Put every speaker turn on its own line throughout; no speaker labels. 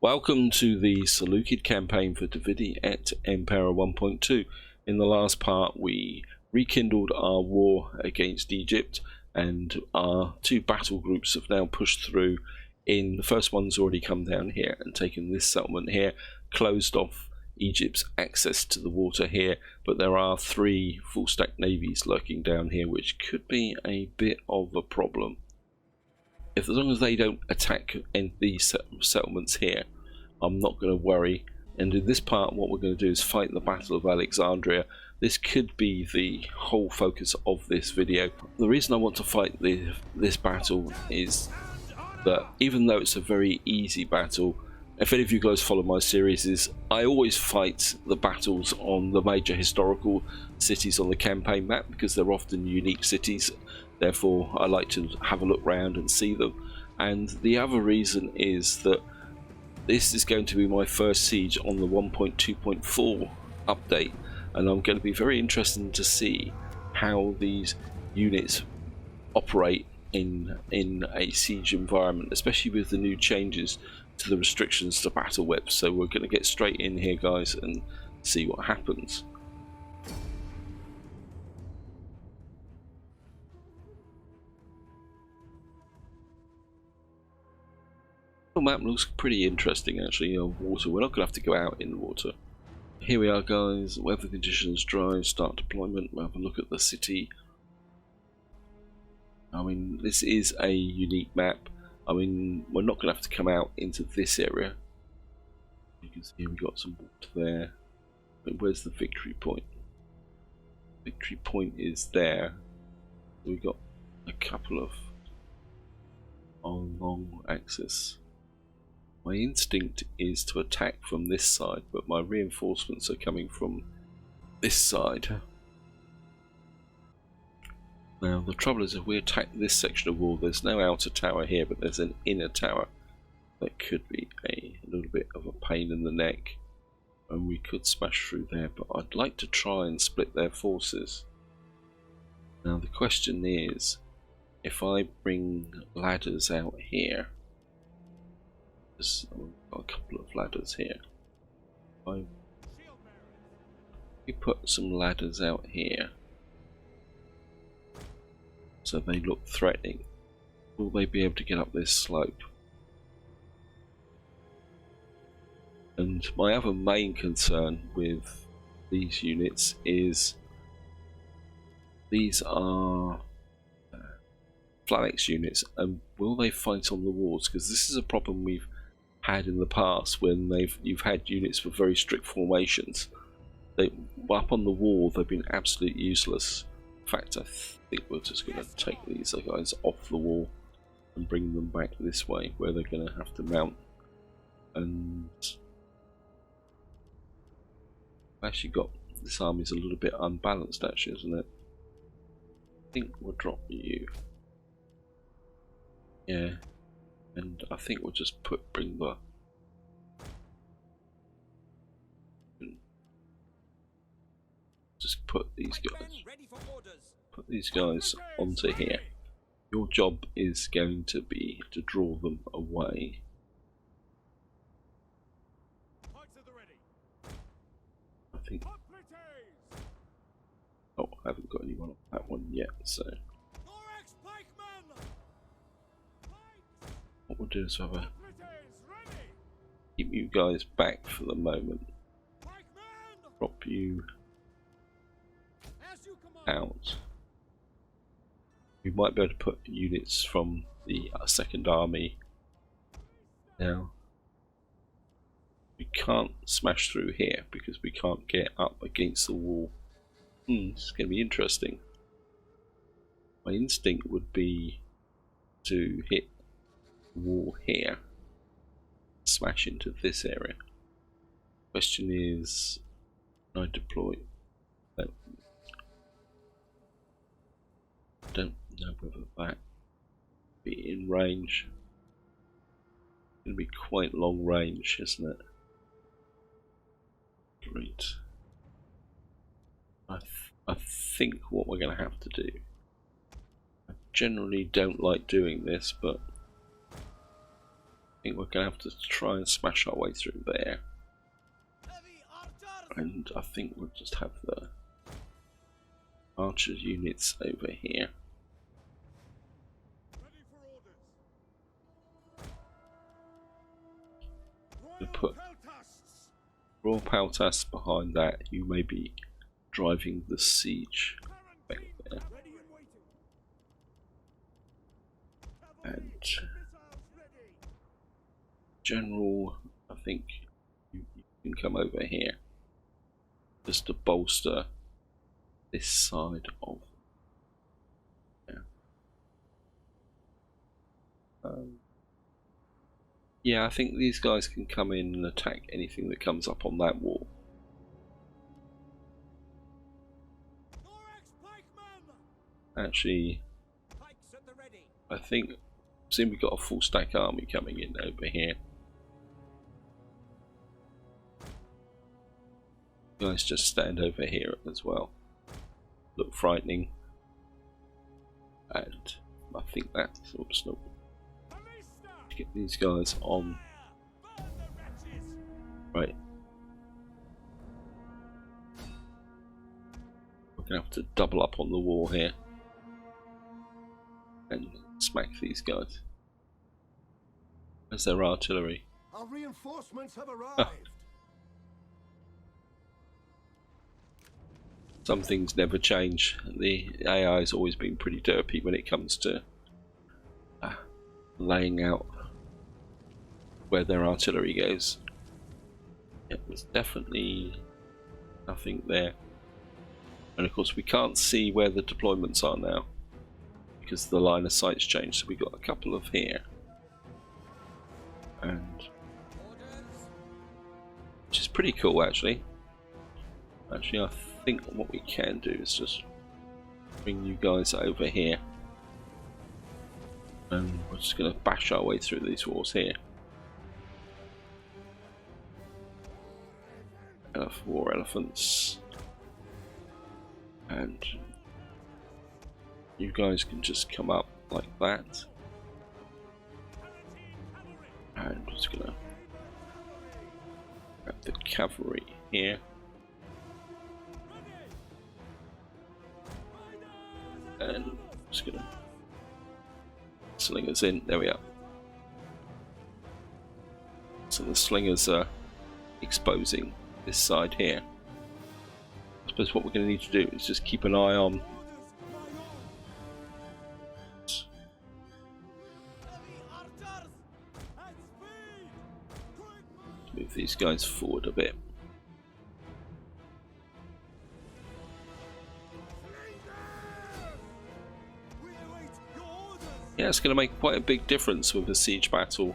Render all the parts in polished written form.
Welcome to the Seleucid campaign for DeI Et Impera 1.2. In the last part we rekindled our war against Egypt, and our two battle groups have now pushed through. The first one's already come down here and taken this settlement here, closed off Egypt's access to the water here, but there are three full stack navies lurking down here, which could be a bit of a problem. As long as they don't attack these settlements here, I'm not going to worry. And in this part, what we're going to do is fight the Battle of Alexandria. This could be the whole focus of this video. The reason I want to fight this battle is that even though it's a very easy battle, if any of you guys follow my series, I always fight the battles on the major historical cities on the campaign map because they're often unique cities. Therefore, I like to have a look around and see them. And the other reason is that this is going to be my first siege on the 1.2.4 update, and I'm going to be very interested to see how these units operate in a siege environment, especially with the new changes to the restrictions to battle webs. So we're going to get straight in here, guys, and see what happens. The map looks pretty interesting actually. Water, we're not going to have to go out in the water. Here we are, guys. Weather conditions dry, start deployment. We'll have a look at the city. I mean, this is a unique map. I mean, we're not going to have to come out into this area. You can see we've got some water there. But where's the victory point? Victory point is there. We've got a couple of long axis. My instinct is to attack from this side, but my reinforcements are coming from this side. Now the trouble is, if we attack this section of wall, there's no outer tower here, but there's an inner tower that could be a little bit of a pain in the neck, and we could smash through there, but I'd like to try and split their forces. Now the question is, if I bring ladders out here, I've got a couple of ladders here. We put some ladders out here so they look threatening. Will they be able to get up this slope? And my other main concern with these units is these are phalanx units, and will they fight on the walls? Because this is a problem we've had in the past when you've had units with very strict formations. Up on the wall they've been absolutely useless. In fact, I think we're just going to take these guys off the wall and bring them back this way, where they're going to have to mount. And I've actually got this army's a little bit unbalanced actually, isn't it? I think we'll drop you. Yeah. And I think we'll just bring the put these guys onto here. Your job is going to be to draw them away. I think. Oh, I haven't got anyone on that one yet, so. What we'll do is have a keep you guys back for the moment. Drop you out. We might be able to put units from the second army now. We can't smash through here because we can't get up against the wall. It's going to be interesting. My instinct would be to hit wall here, smash into this area. Question is, can I deploy? No. Don't know whether that be in range. It's going to be quite long range, isn't it? Great. I think what we're going to have to do. I generally don't like doing this, but think we're going to have to try and smash our way through there. And I think we'll just have the archer units over here. We'll put raw peltas behind that. You may be driving the siege back there. And general, I think you can come over here just to bolster this side of. Yeah, I think these guys can come in and attack anything that comes up on that wall. Actually, I think seeing we've got a full stack army coming in over here. You guys just stand over here as well. Look frightening. And I think that's oops, no. Get these guys on. Right. We're gonna have to double up on the wall here and smack these guys. Where's their artillery?
Our reinforcements have arrived.
Some things never change. The AI has always been pretty derpy when it comes to laying out where their artillery goes. Yeah, there's definitely nothing there. And of course we can't see where the deployments are now because the line of sight's changed, so we've got a couple of here. And which is pretty cool actually. Actually I think what we can do is just bring you guys over here. And we're just going to bash our way through these walls here. War elephants. And you guys can just come up like that. And I'm just going to grab the cavalry here. And I'm just going to slingers in, there we are. So the slingers are exposing this side here. I suppose what we're going to need to do is just keep an eye on move these guys forward a bit. Yeah, it's going to make quite a big difference with a siege battle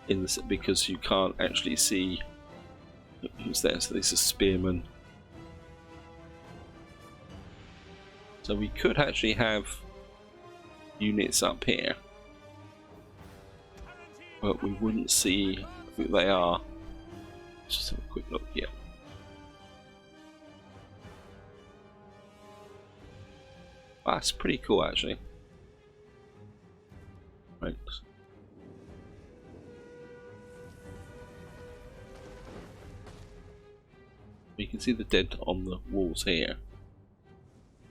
in this, because you can't actually see who's there. So these are spearmen. So we could actually have units up here, but we wouldn't see who they are. Let's just have a quick look here. That's pretty cool actually. Right. You can see the dead on the walls here.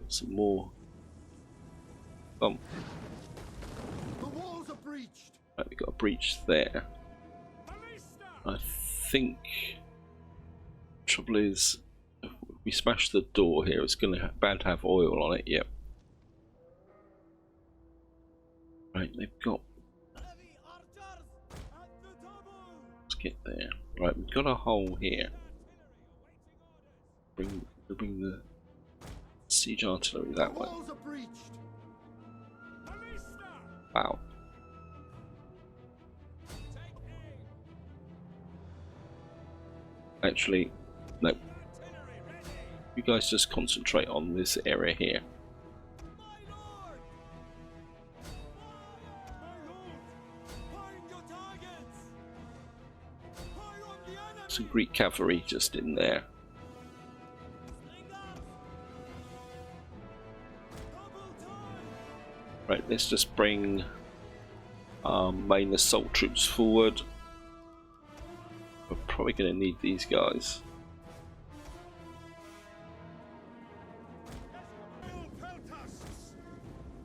Some more. The
walls are breached.
Right, we've got a breach there. I think trouble is if we smash the door here, it's going to bad have oil on it. Yep. Right, they've got. Let's get there. Right, we've got a hole here. Bring the siege artillery that way. Wow. Actually, no. You guys just concentrate on this area here. Some Greek cavalry just in there. Right, let's just bring our main assault troops forward We're probably going to need these guys.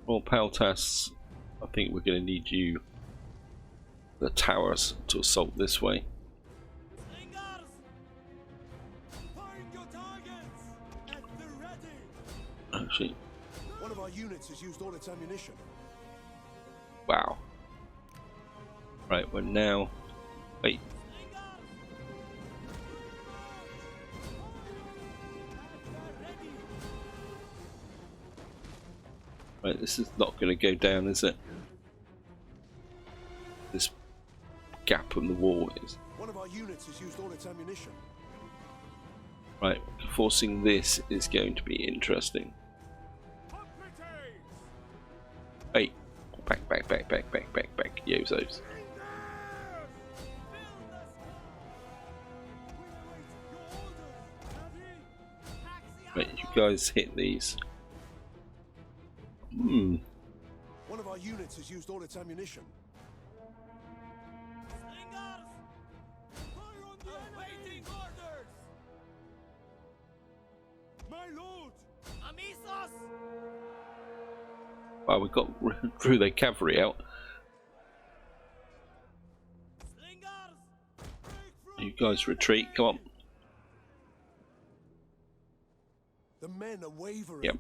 Well, Peltas, I think we're going to need you, the towers, to assault this way. Actually,
One of our units has used all its ammunition.
wow. Right, we're now. Wait. Right, this is not going to go down, is it? This gap in the wall is.
One of our units has used all its ammunition.
Right, forcing this is going to be interesting. Hey, back, Yozos. Right, you guys hit these.
One of our units has used all its ammunition. My lord! Amisos!
Wow, we got drew their cavalry out. You guys retreat, come on.
The men are wavering.
Yep.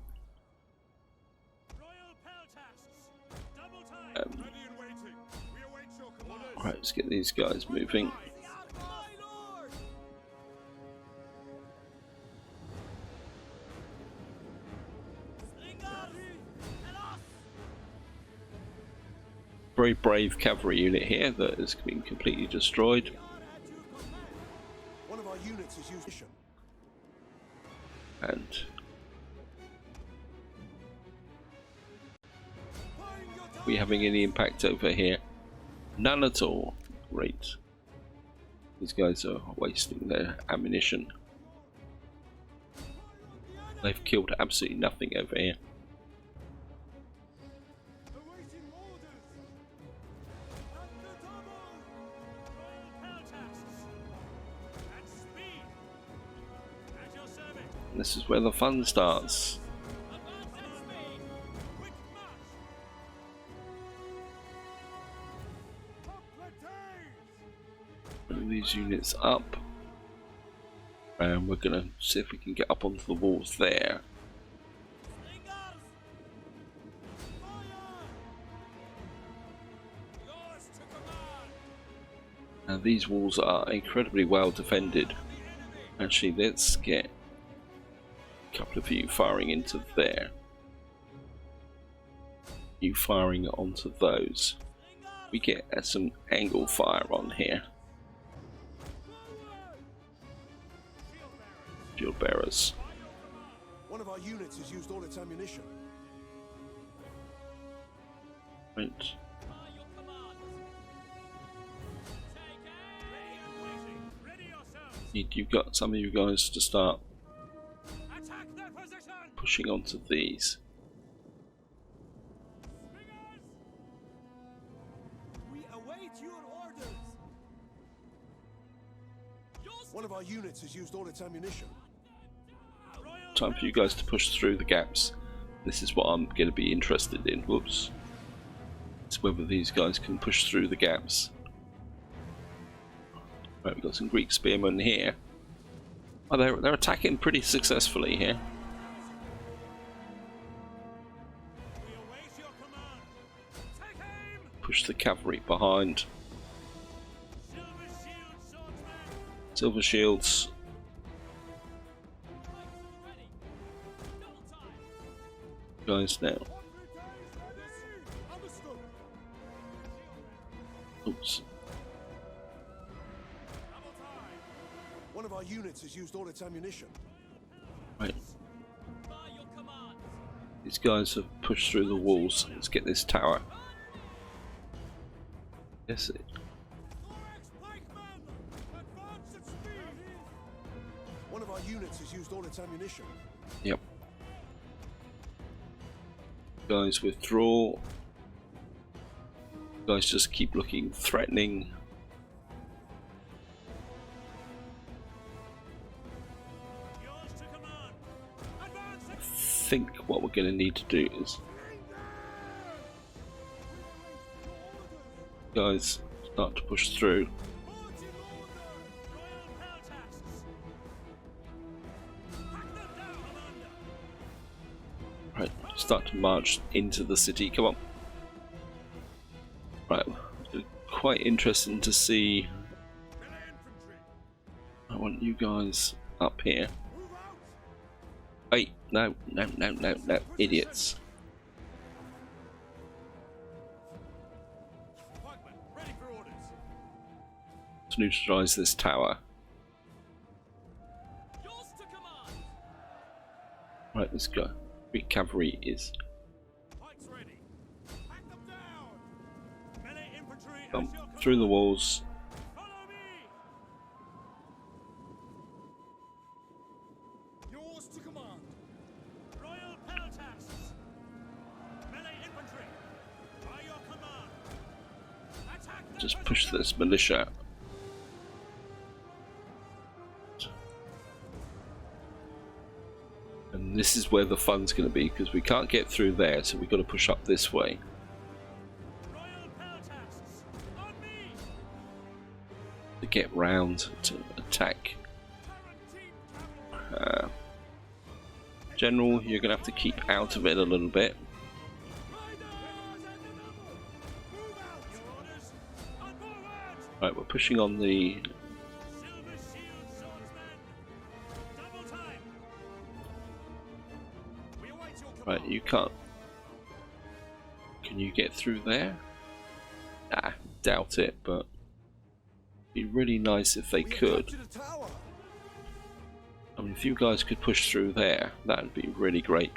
Right, let's get these guys moving. Very brave cavalry unit here that has been completely destroyed.
One of our units has used ammunition.
And are we having any impact over here? None at all. Great. These guys are wasting their ammunition. They've killed absolutely nothing over here. And this is where the fun starts. Bring these units up, and we're gonna see if we can get up onto the walls there. Now these walls are incredibly well defended. Actually, let's get a couple of you firing into there. You firing onto those. We get some angle fire on here. Shield bearers.
One of our units has used all its ammunition.
Right. You've got some of you guys to start pushing onto these.
We await your orders. One of our units has used all its ammunition.
Time for you guys to push through the gaps. This is what I'm going to be interested in. Whoops. It's whether these guys can push through the gaps. Right, we've got some Greek spearmen here. Oh, they're attacking pretty successfully here. Push the cavalry behind. Silver shields. Guys now. Oops.
One of our units has used all its ammunition.
Right. These guys have pushed through the walls. Let's get this tower. Yes.
One of our units has used all its ammunition.
Yep. Guys, withdraw. Guys, just keep looking threatening. think what we're going to need to do is, guys, start to push through. Right, start to march into the city. Come on. Right, quite interesting to see. I want you guys up here. Wait, no, idiots. Let's neutralize this tower. Right, let's go. Big cavalry is. Come through the walls. Just push this militia. And this is where the fun's going to be, because we can't get through there, so we've got to push up this way. To get round to attack. General, you're going to have to keep out of it a little bit. Right, we're pushing on the... Right, you can't... Can you get through there? Ah, doubt it, but... It'd be really nice if they could. I mean, if you guys could push through there, that would be really great.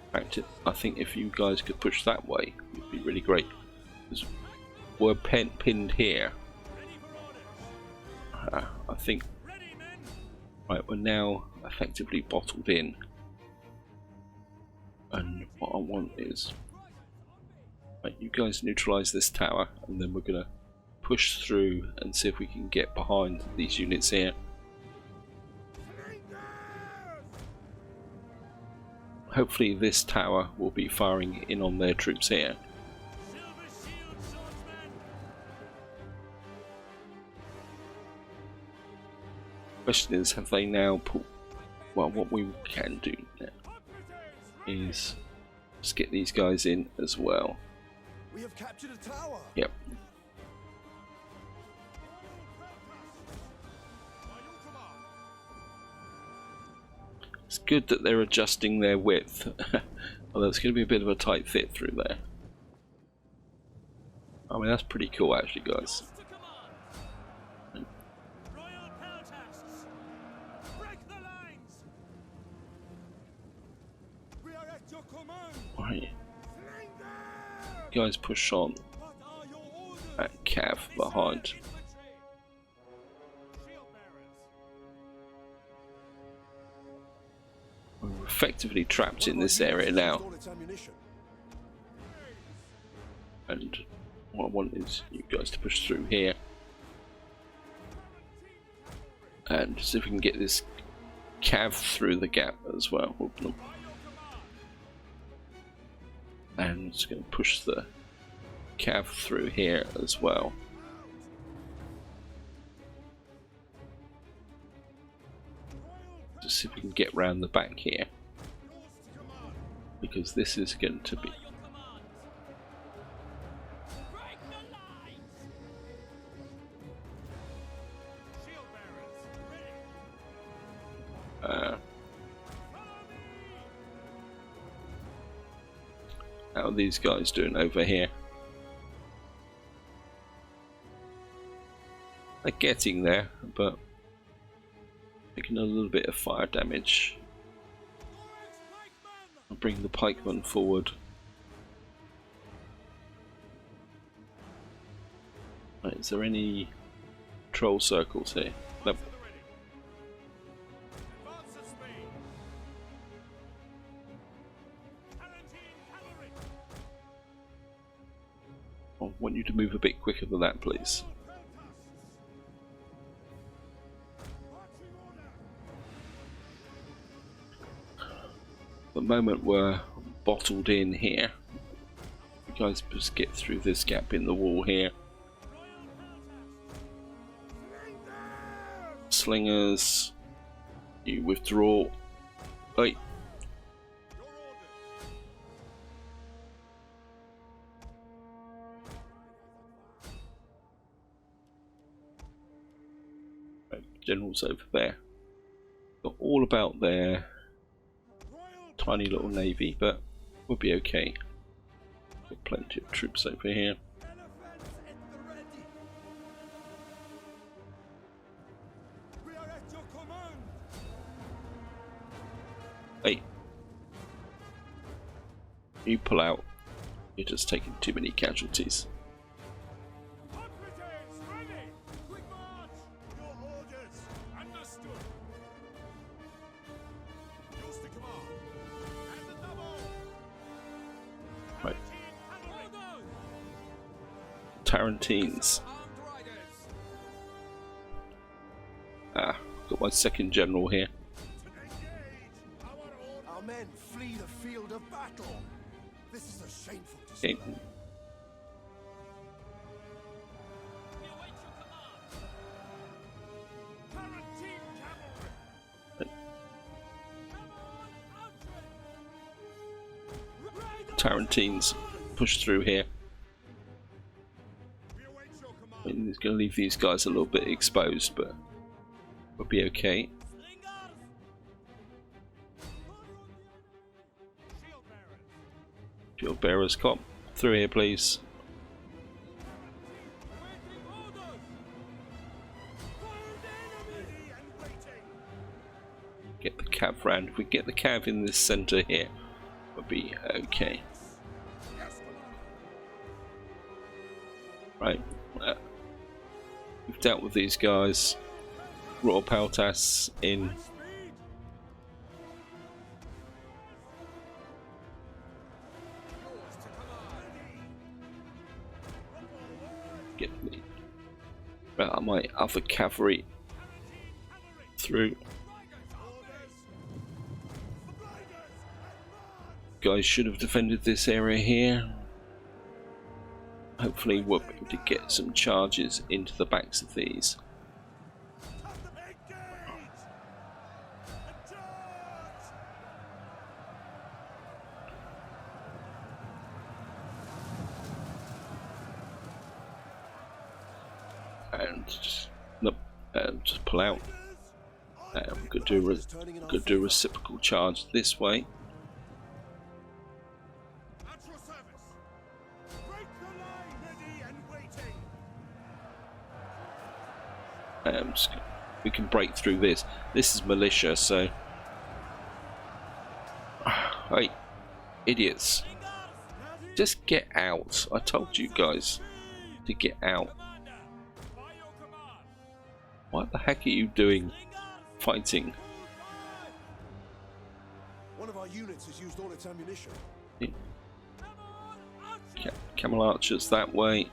In fact, I think if you guys could push that way, it would be really great. We're pinned here. I think. Right, we're now effectively bottled in. And what I want is. Right, you guys neutralize this tower, and then we're going to push through and see if we can get behind these units here. Hopefully, this tower will be firing in on their troops here. Question is, have they now put... Well, what we can do now is just get these guys in as well.
We have captured a tower.
Yep. It's good that they're adjusting their width, although it's going to be a bit of a tight fit through there. I mean, that's pretty cool actually, guys. Right. You guys push on. That cav behind. We're effectively trapped in this area now. And what I want is you guys to push through here. And see if we can get this cav through the gap as well. And it's going to push the cav through here as well. Just see if we can get round the back here, because this is going to be how are these guys doing over here? They're getting there, but taking a little bit of fire damage. I'll bring the pikemen forward. Right, is there any troll circles here? Nope. I want you to move a bit quicker than that, please. the moment we're bottled in here. You guys just get through this gap in the wall here. Slingers, you withdraw. Right. Generals over there. Got all about their tiny little navy, but we'll be okay. Got plenty of troops over here. Hey, you pull out. You're just taking too many casualties. Right. Tarantines. Got my second general here.
Our men flee the field of battle. This is a shameful
Okay.
display.
Tarantines push through here. I mean, it's going to leave these guys a little bit exposed, but we'll be okay. Shield bearers, come through here, please. Get the cav round. If we get the cav in this center here, we'll be okay. Right. We've dealt with these guys. Royal Peltas in. Get my other cavalry through. Guys should have defended this area here. Hopefully we'll be able to get some charges into the backs of these. And just nope, just pull out. We could do a reciprocal charge this way. We can break through this. This is militia, so hey, idiots, just get out. I told you guys to get out. What the heck are you doing fighting?
One of our units has used all its ammunition.
Camel archers that way.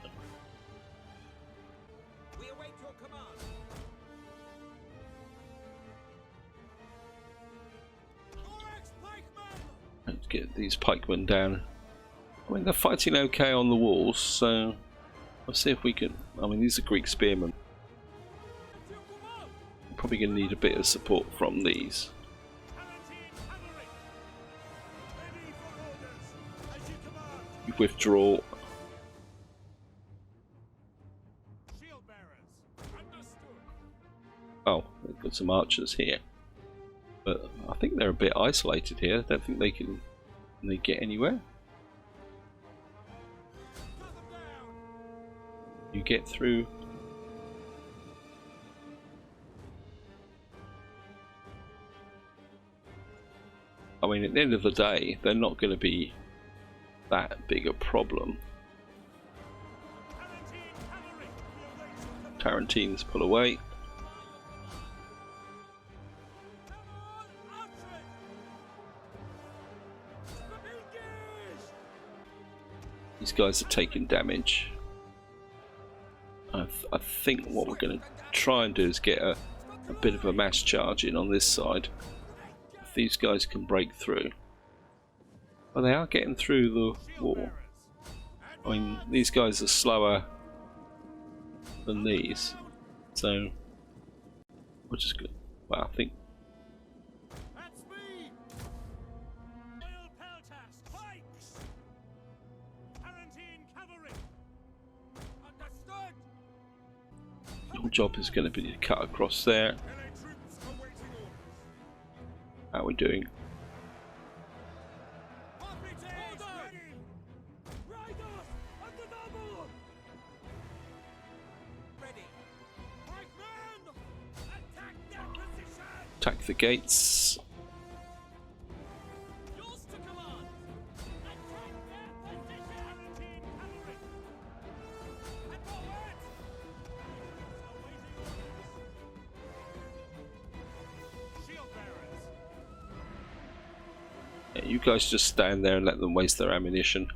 Let's get these pikemen down. I mean, they're fighting okay on the walls, so let's see if we can. I mean, these are Greek spearmen. We're probably going to need a bit of support from these. You withdraw. Oh, they've got some archers here. But I think they're a bit isolated here. I don't think they can get anywhere. You get through. I mean, at the end of the day, they're not going to be that big a problem. Tarantines pull away. These guys are taking damage. I think what we're going to try and do is get a bit of a mass charge in on this side. If these guys can break through. But they are getting through the wall. I mean, these guys are slower than these, so which is good. Well, I think your job is going to be to cut across there. How are we doing? Attack the gates. Yeah, you guys just stand there and let them waste their ammunition.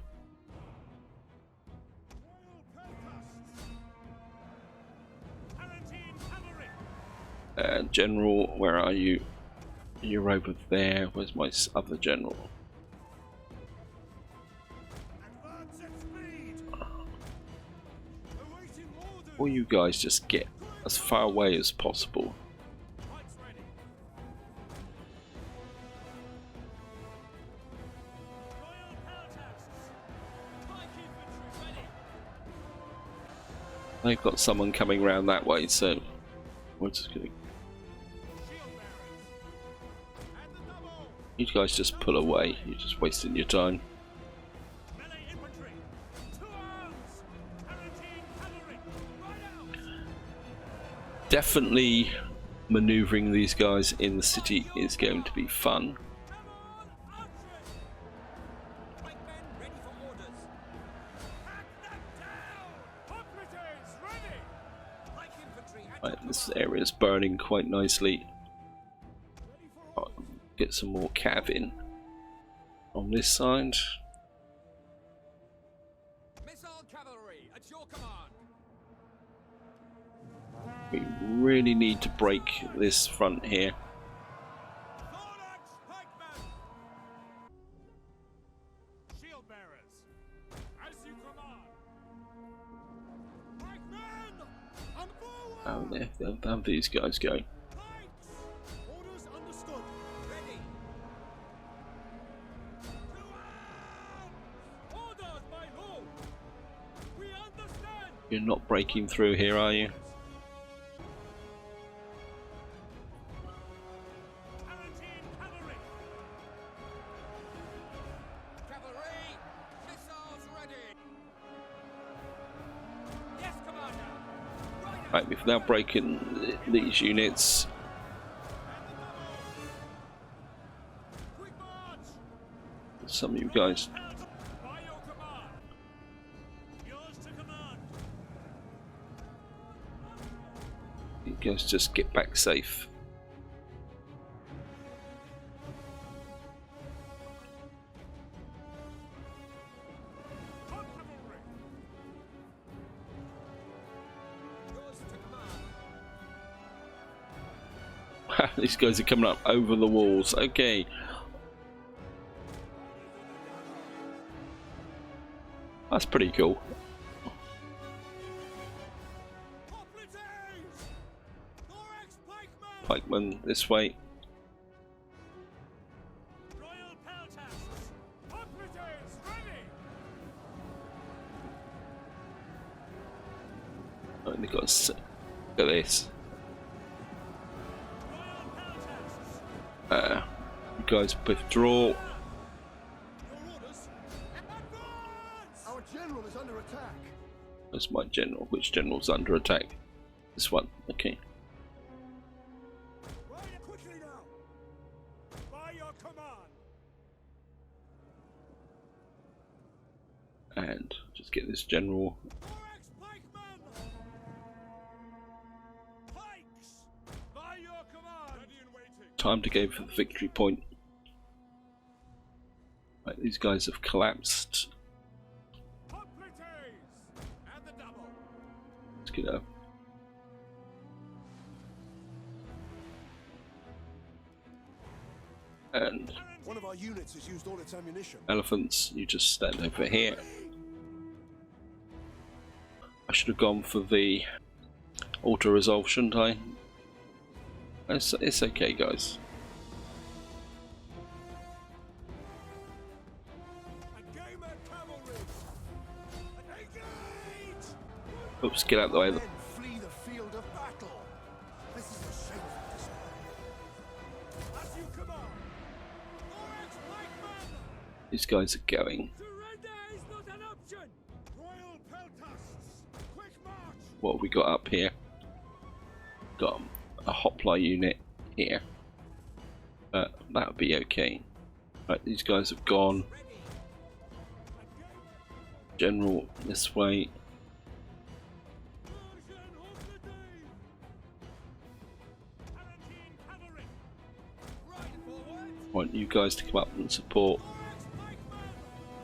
General, where are you? You're over there. Where's my other general? Or you guys just get as far away as possible. They've got someone coming round that way, so we're just gonna. You guys just pull away, you're just wasting your time. Definitely maneuvering these guys in the city is going to be fun. Right, this area is burning quite nicely. Get some more cav in on this side.
Missile cavalry at your command.
We really need to break this front here.
Shield bearers, as you command.
Oh, there, they'll have these guys go.
Orders understood.
Ready.
Orders, my lord. We understand.
You're not breaking through here, are you?
Cavalry.
Cavalry. Missiles ready. Yes, commander.
Right, we've now broken these units.
Quick march.
Some of you guys.
By your command. Yours to command.
You guys just get back safe.
Hot cavalry.
Yours to command.
These guys are coming up over the walls. Okay. That's pretty cool.
Hoplites. Thorax pikemen.
Pikemen this way.
Royal peltasts. Hoplites ready.
Oh, they got look at this.
Royal peltasts.
You guys withdraw.
Your orders. Advance. Our general is under attack.
That's my general. Which general's under attack? This one. Okay.
Right, quickly now. By your command.
And just get this general.
Thorax pikemen. Pikes. By your command. Ready and waiting.
Time to go for the victory point. Right, these guys have collapsed.
Hoplites. And the double.
Let's get up. And
One of our units has used all its ammunition.
elephants, you just stand over here. I should have gone for the auto resolve, shouldn't I? It's okay, guys. Oops, get out of the way.
Men flee the field of battle. This is a shameful display. As you command.
These guys are going.
Surrender is not an option.
Royal Peltasts, quick march.
What have we got up here? Got a hoplite unit here. That'll be okay. Right, these guys have gone. General, this way. I want you guys to come up and support.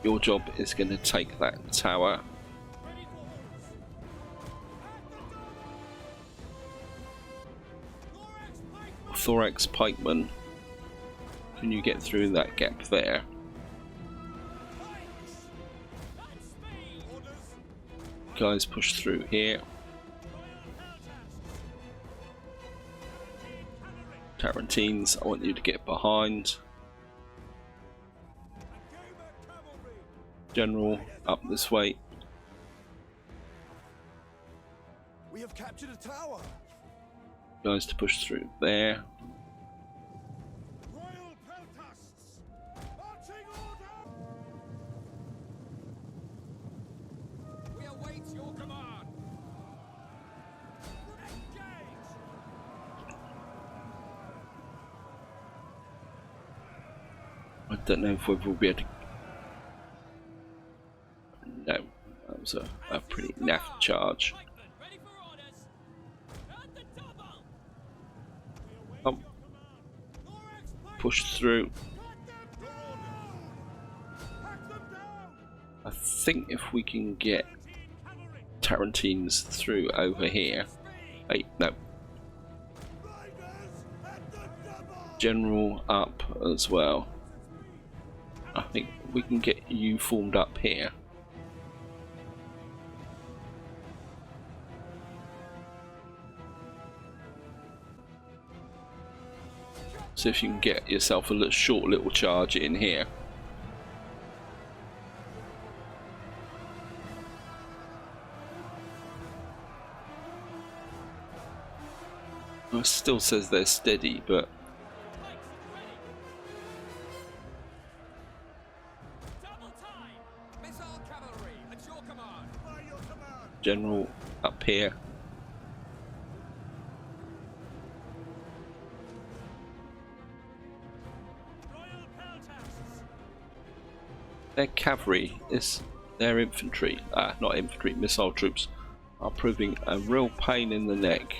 Your job is going to take that tower. Thorax pikeman, can you get through that gap there? Guys, push through here. Tarantines, I want you to get behind. General, up this way.
We have captured a tower.
Guys, to push through there.
Royal Peltasts, marching order.
We await your command.
Engage.
I don't know if we'll be able to. No, that was a pretty naff charge.
Ready for orders. At the double.
Push through.
Hack them down.
I think if we can get Tarantines through over here. Hey, no.
Riders at the double.
General up as well. I think we can get you formed up here. So if you can get yourself a short little charge in here. It still says they're steady, but
Double time. Missile cavalry at your command.
By your command.
General up here.
Royal Peltasts.
Their cavalry is their infantry, not infantry, missile troops are proving a real pain in the neck.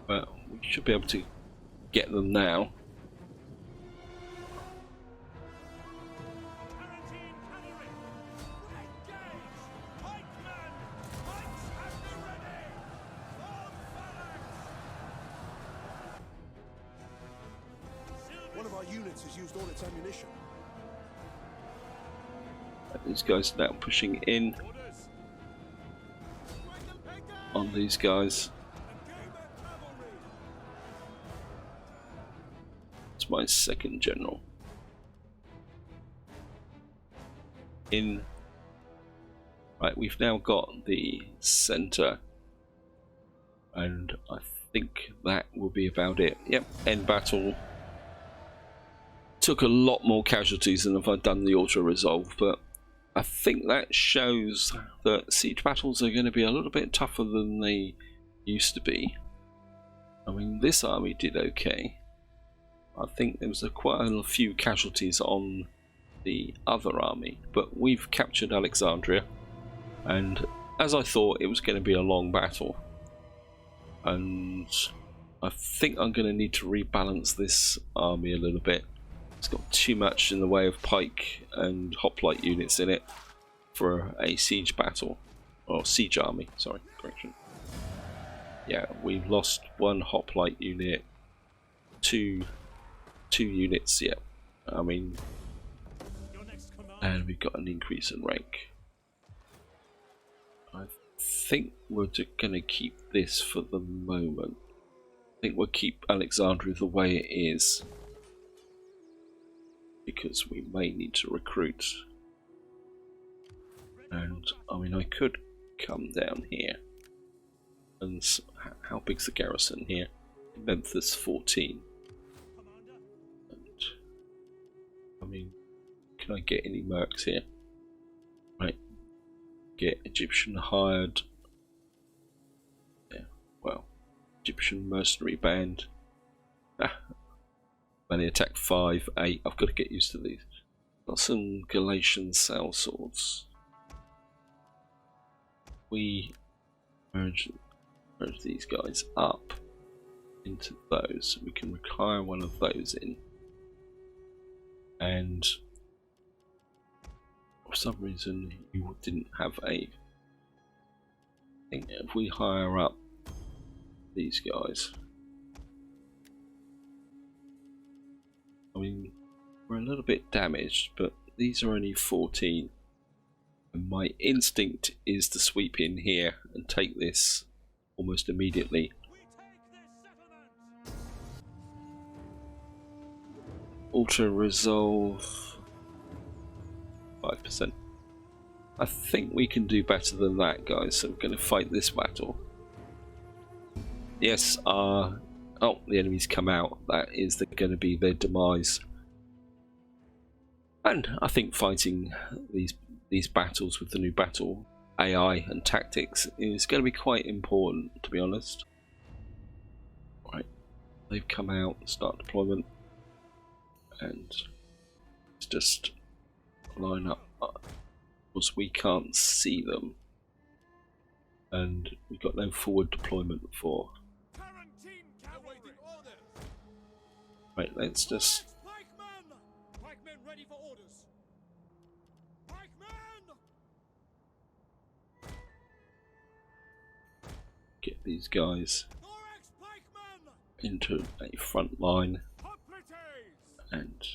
Well, we should be able to get them now.
One of our units has used all its ammunition.
These guys are now pushing in
Orders.
on these guys. It's my second general. In. Right, we've now got the center, and I think that will be about it. Yep, end battle. Took a lot more casualties than if I'd done the auto resolve, but I think that shows that siege battles are going to be a little bit tougher than they used to be. I mean, this army did okay. I think there was quite a few casualties on the other army, but we've captured Alexandria, and as I thought, it was going to be a long battle, and I think I'm going to need to rebalance this army a little bit. It's got too much in the way of pike and hoplite units in it for a siege battle. or siege army, sorry, correction. Yeah, we've lost 1 hoplite unit, two units, yeah. I mean, and we've got an increase in rank. I think we're just going to keep this for the moment. I think we'll keep Alexandria the way it is, because we may need to recruit. And I mean, I could come down here. And how big's the garrison here? Memphis 14. And I mean, can I get any mercs here? Right. Get Egyptian hired. Yeah, well, Egyptian mercenary band. Melee attack 5, 8. I've got to get used to these. Got some Galatian sail swords. We merge these guys up into those. We can require one of those in. And for some reason you didn't have a... I think if we hire up these guys, I mean, we're a little bit damaged, but these are only 14. And my instinct is to sweep in here and take this almost immediately. Ultra resolve 5%. I think we can do better than that, guys, so we're going to fight this battle. Yes, oh, the enemies come out. That is going to be their demise. And I think fighting these battles with the new battle AI and tactics is going to be quite important, to be honest. Right, they've come out, start deployment, and let's just line up because we can't see them, and we've got no forward deployment for. Right, let's just get these guys into a front line, and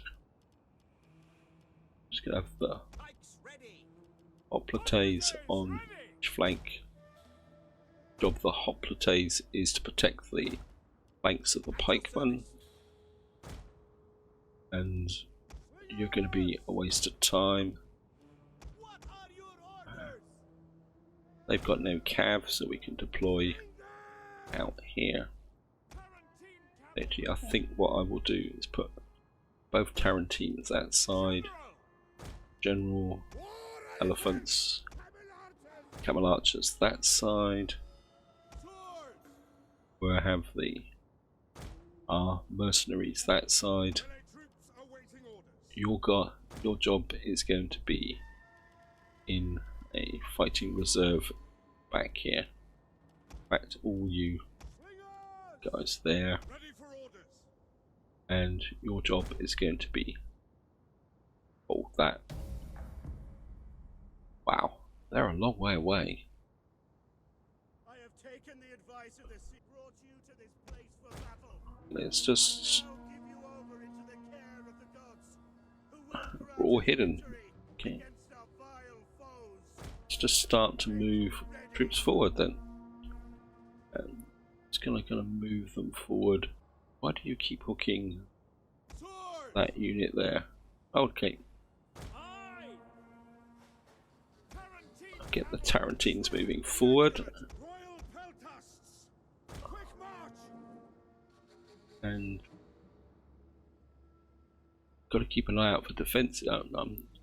just gonna have the hoplites on each flank. Job of the hoplites is to protect the flanks of the pikemen, and you're going to be a waste of time. They've got no cav, so we can deploy out here. Actually, I think what I will do is put both Tarentines that side, general elephants, camel archers that side, where I have the mercenaries that side. Your job is going to be in a fighting reserve back here. In fact, all you guys there, and your job is going to be hold that. Wow, they're a long way away.
I have taken the advice of the sea, brought you to this place for battle.
Let's just
I'll give you over into the care of the gods, who will
we're all
grant
hidden.
victory
Okay,
against our vile foes.
let's just start to move troops forward then. It's gonna move them forward. Why do you keep hooking that unit there? Okay, I'll get the Tarentines moving forward,
Royal peltasts, quick march!
and got to keep an eye out for defense.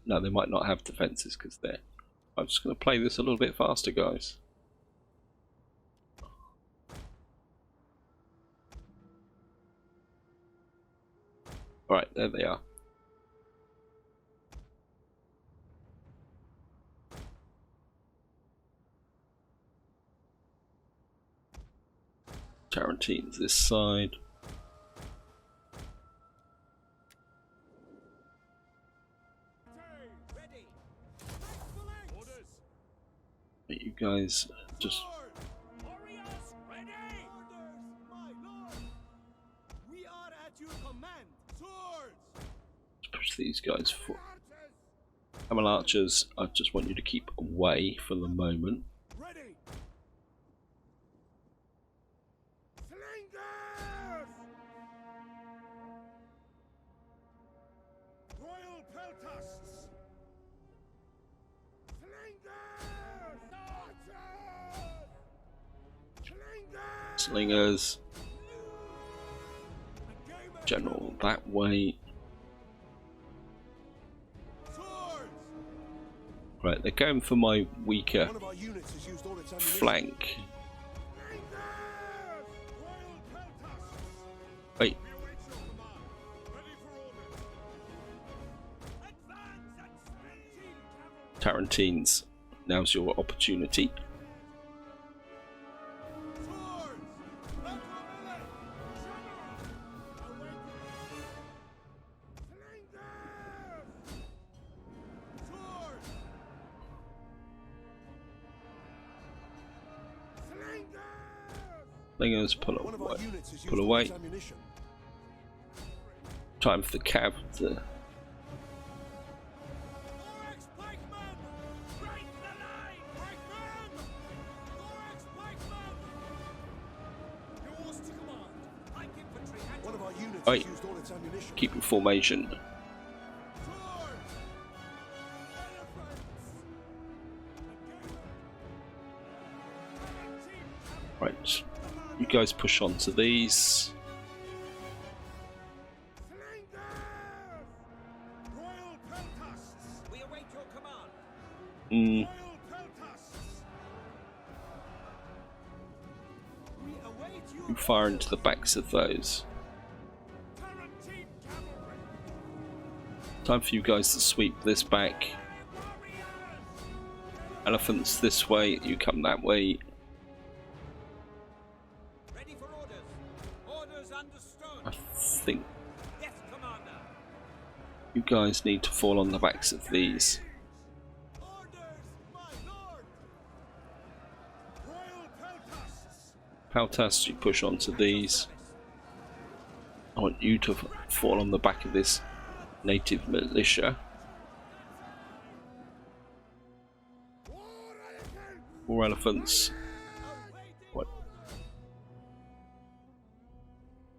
No, they might not have defenses because they're. I'm just going to play this a little bit faster, guys. Alright, there they are. Tarentines this side. You guys just
Warriors ready! Orders, my lord! We are at your command. Swords!
push these guys forward.
Archers!
Camel archers, I just want you to keep away for the moment.
Ready! Slingers! Royal peltasts! Slingers! Archers! Slingers!
Slingers,
Game
general that way.
Swords!
Right, they're going for my weaker
One of our units has used all its ammunition.
flank.
Slingers! Royal peltasts!
Wait,
We await your command. Ready for orders. Advance at speed!
Tarantines, now's your opportunity.
Swords! Left for melee! General! Awaiting! Slingers! Swords! Slingers!
Slingers, pull
One of our
away.
units has used
Pull
all
away.
its ammunition.
Time for the cav to
Oryx pikemen! Break the line! Pikemen! Oryx pikemen! Yours to command. Pike infantry at
One of our units
Oi.
has used all its ammunition.
keep in formation.
Swords! Elephants!
Right, you guys push on to these.
Slingers! Royal peltasts!
We await your command.
Mm,
Royal peltasts! We await you.
you fire into the backs of those.
Tarantine cavalry!
Time for you guys to sweep this back. Elephants this way, you come that way.
Ready for orders. Orders understood.
I think
Yes, Commander.
you guys need to fall on the backs of these.
Orders, my lord! Royal peltasts!
Peltas, you push onto these. I want you to fall on the back of this native militia.
War elephants!
More elephants. What?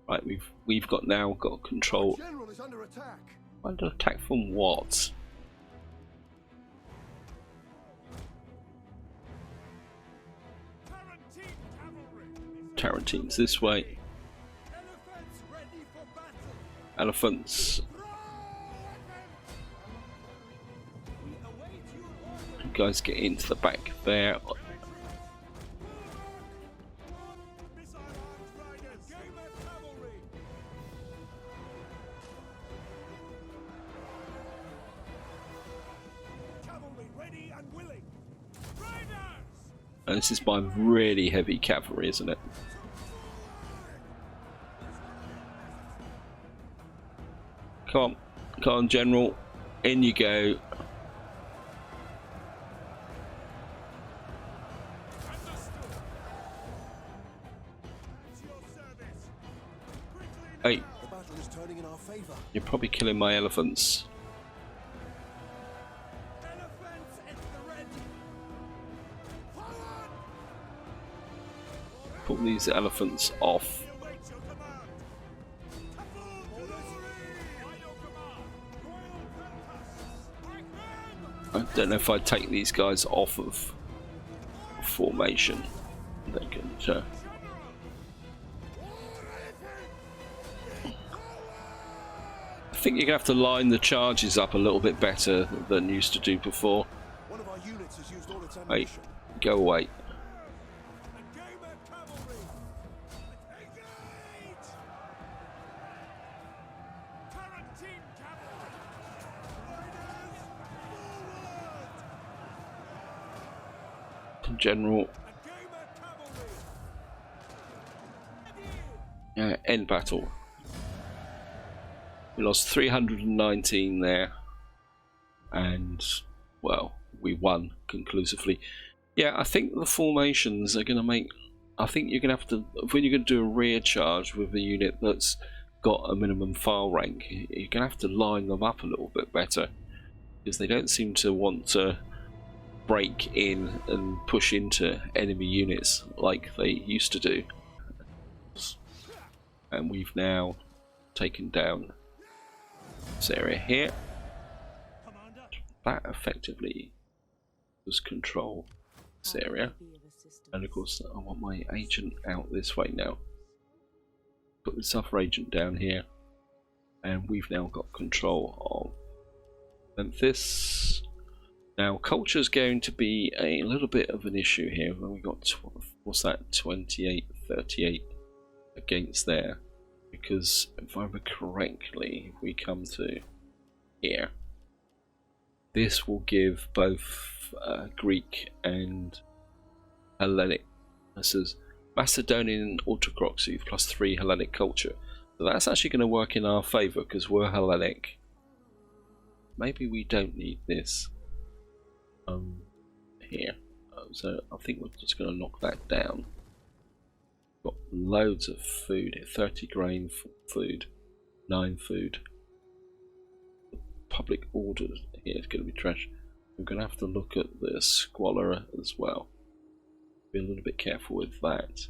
Right, we've got now got control.
General is under attack!
Under attack from what?
Tarantine cavalry!
Tarantines this way.
Elephants ready for battle!
Elephants.
We await your orders!
You guys get into the back there.
Missile armed riders! Gamer cavalry! Cavalry ready and willing! Riders!
And this is my really heavy cavalry, isn't it? Come on, General. In you go.
Understood! At your service! Quickly now!
Hey,
The battle is turning in our favor!
you're probably killing my elephants.
Elephants at the ready! Forward!
Pull these elephants off.
We await your command! Kaboom! By your command! Royal peltasts!
I don't know if I take these guys off of formation. They can. I think you're gonna have to line the charges up a little bit better than you used to do before.
One of our units has used all its
Hey,
ammunition.
go away.
And gamer cavalry! Engage! Tarantine cavalry! Riders, forward!
General,
And gamer cavalry! Ready!
end battle. We lost 319 there, and well, we won conclusively. Yeah, I think the formations are going to make... I think you're going to have to... When you're going to do a rear charge with a unit that's got a minimum file rank, you're going to have to line them up a little bit better. Because they don't seem to want to break in and push into enemy units like they used to do. And we've now taken down this area here. That effectively was control this area. And of course I want my agent out this way now. Put this other agent down here. And we've now got control of Memphis. Now culture is going to be a little bit of an issue here. When we got, what's that, 28, 38 against there. Because if I remember correctly, if we come to here, this will give both Greek and Hellenic. This is Macedonian autocracy plus 3 Hellenic culture. So that's actually going to work in our favour because we're Hellenic. Maybe we don't need this here. So I think we're just going to knock that down. Got loads of food here, 30 grain food, 9 food. Public order here is going to be trash. We're going to have to look at the squalor as well. Be a little bit careful with that.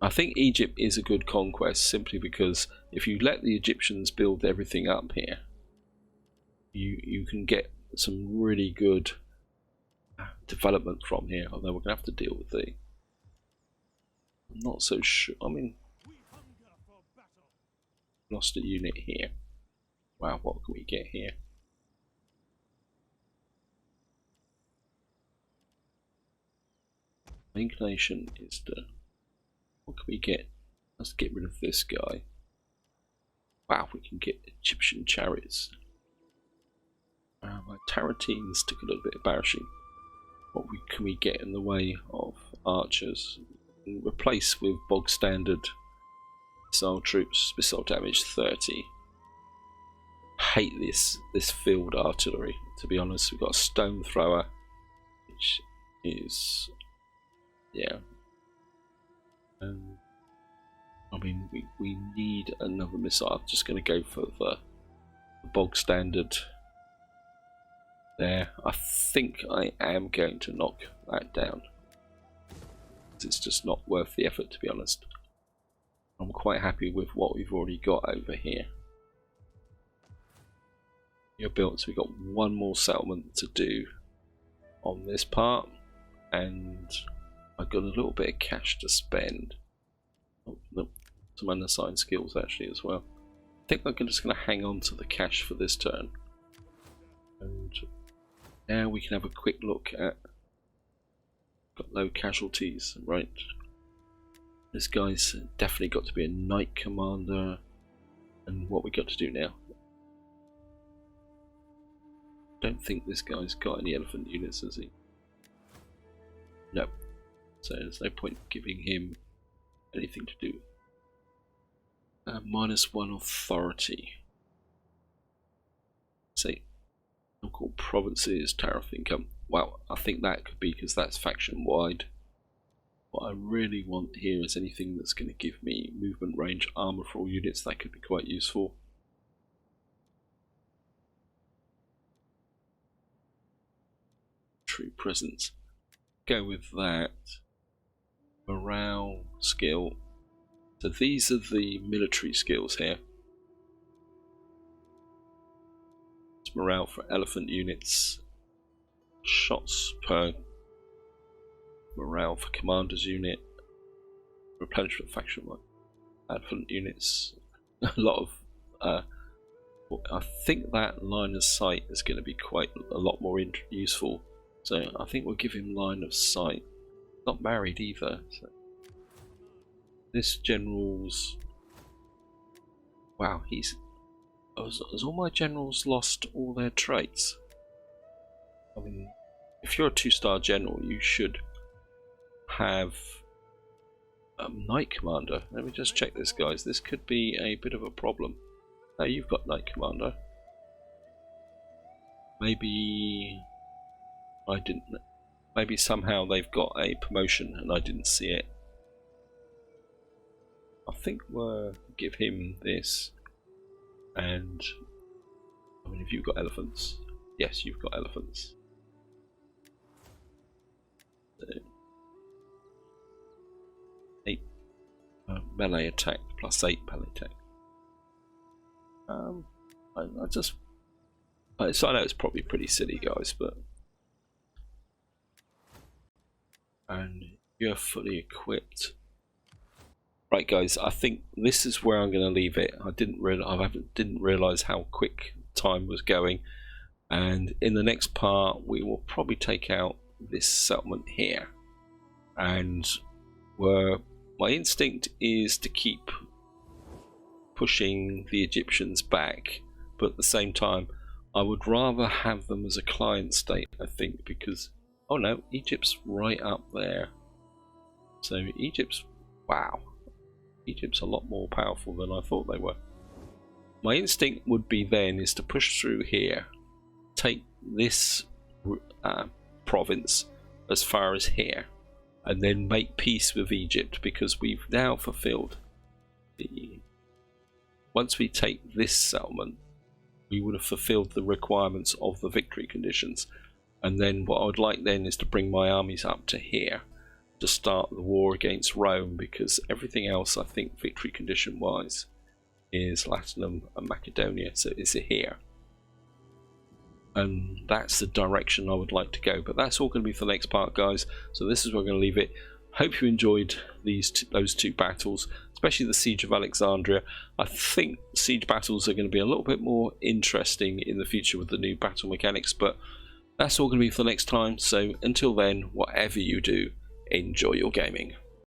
I think Egypt is a good conquest simply because if you let the Egyptians build everything up here, you can get some really good development from here. Although we're going to have to deal with the... I'm not so sure. I mean, lost a unit here. Wow, what can we get here? My inclination is to... What can we get? Let's get rid of this guy. Wow, we can get Egyptian chariots. My Tarantines took a little bit embarrassing. What can we get in the way of archers? Replace with bog standard missile troops, missile damage 30. Hate this field artillery, to be honest. We've got a stone thrower, which is, yeah. I mean, we need another missile. I'm just going to go for the bog standard there. I think I am going to knock that down. It's just not worth the effort, to be honest. I'm quite happy with what we've already got over here. You're built, so we've got one more settlement to do on this part, and I've got a little bit of cash to spend. Oh, no, some unassigned skills actually as well. I think I'm just going to hang on to the cash for this turn, and now we can have a quick look at. Got low casualties, right? This guy's definitely got to be a knight commander. And what we got to do now? Don't think this guy's got any elephant units, has he? No. So there's no point giving him anything to do. -1 authority. Say, local provinces, tariff income. Well, I think that could be because that's faction wide. What I really want here is anything that's going to give me movement range armor for all units. That could be quite useful. True presence. Go with that. Morale, skill. So these are the military skills here. It's morale for elephant units. Shots per morale for commander's unit, replenishment faction one, elephant units. A lot of I think that line of sight is going to be quite a lot more useful. So I think we'll give him line of sight. Not married either. So. This general's, wow, has all my generals lost all their traits? I mean, if you're a 2-star general, you should have a knight commander. Let me just check this, guys. This could be a bit of a problem. Now you've got knight commander. Maybe I didn't. Maybe somehow they've got a promotion and I didn't see it. I think we'll give him this. And I mean, if you've got elephants, yes, you've got elephants. So, 8 melee attack plus 8 melee attack. So I know it's probably pretty silly, guys, but and you're fully equipped. Right, guys, I think this is where I'm going to leave it. I didn't realize how quick time was going, and in the next part we will probably take out this settlement here, and where my instinct is to keep pushing the Egyptians back, but at the same time I would rather have them as a client state, I think, because oh no, Egypt's right up there. So Egypt's, wow, Egypt's a lot more powerful than I thought they were. My instinct would be then is to push through here, take this province as far as here, and then make peace with Egypt, because we've now fulfilled the... Once we take this settlement, we would have fulfilled the requirements of the victory conditions, and then what I would like then is to bring my armies up to here to start the war against Rome, because everything else I think victory condition wise is Latinum and Macedonia, so it's here, and that's the direction I would like to go. But that's all going to be for the next part, guys, so this is where we're going to leave it. Hope you enjoyed those two battles, especially the Siege of Alexandria. I think siege battles are going to be a little bit more interesting in the future with the new battle mechanics, but that's all going to be for the next time. So until then, whatever you do, enjoy your gaming.